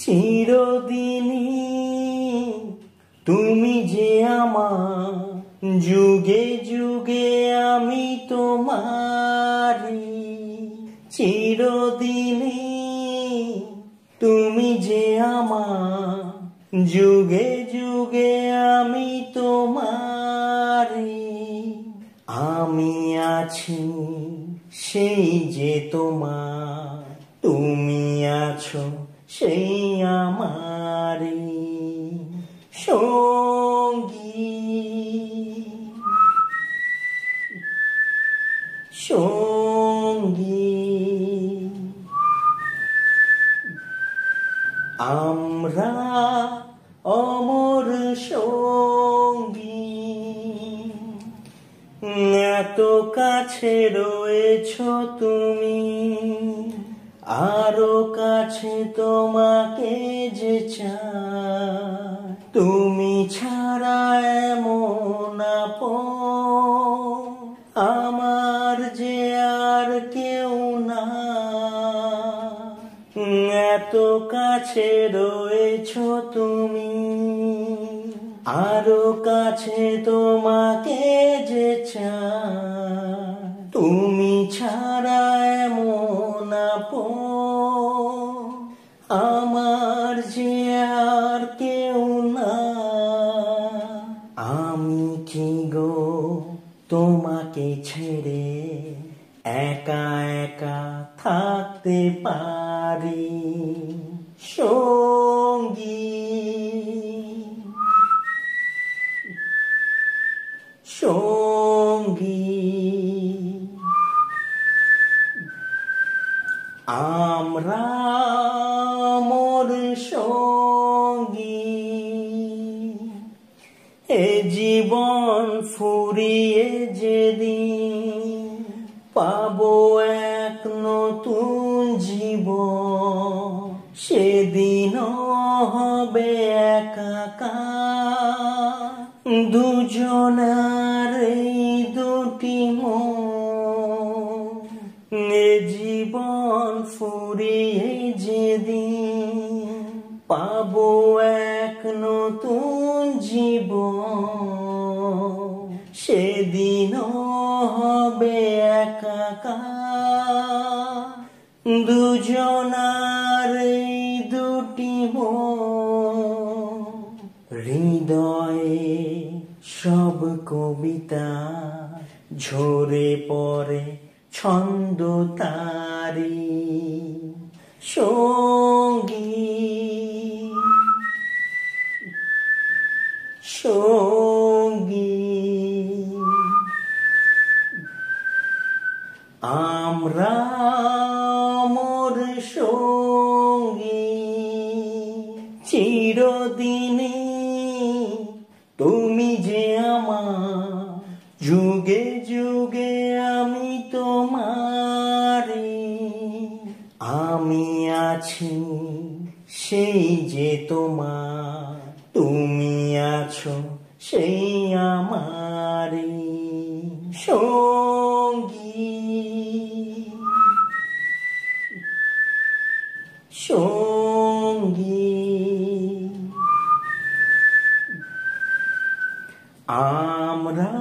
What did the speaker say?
চিরদিনই তুমি যে আমার, যুগে যুগে আমি তোমারি। চিরদিনই তুমি যে আমার, যুগে যুগে আমি তোমারি। আমি আছি সেই যে তোমার, তুমি আছো সেই আমারি সঙ্গী। সঙ্গী আমরা অমর সঙ্গী, এত কাছে রয়েছ তুমি, আরো কাছে তোমাকে যে চাই। তুমি ছাড়া এমন আপন আমার যে আর কেউ না। এত কাছে রয়েছ তুমি, আরো কাছে তোমাকে যে চাই। তুমি ছাড়া এমন আপন আমার যে আর কেউ না। আমি কি গো তোমাকে ছেড়ে একা একা থাকতে পারি সঙ্গী। সঙ্গী আমরা মোর সঙ্গী, এ জীবন ফুরিয়ে যেদিন পাবো এক নতুন জীবন, সেদিন হবে একাকার দুজনার এই দুটি মন। এ জীবন ফুরিয়ে যেদিন পাবো এক নতুন জীবন, সেদিন হবে একাকার দুজনার এই দুটি মন। হৃদয়ে সব কবিতা ঝরে পড়ে ছন্দ তারি সঙ্গী। সঙ্গী আমরা মোর সঙ্গী, চিরদিনই তুমি যে আমার, যুগে যুগে আমি তোমারি। আমি আছি সেই যে তোমার, তুমি আছো সেই আমারি সঙ্গী। সঙ্গী আমরা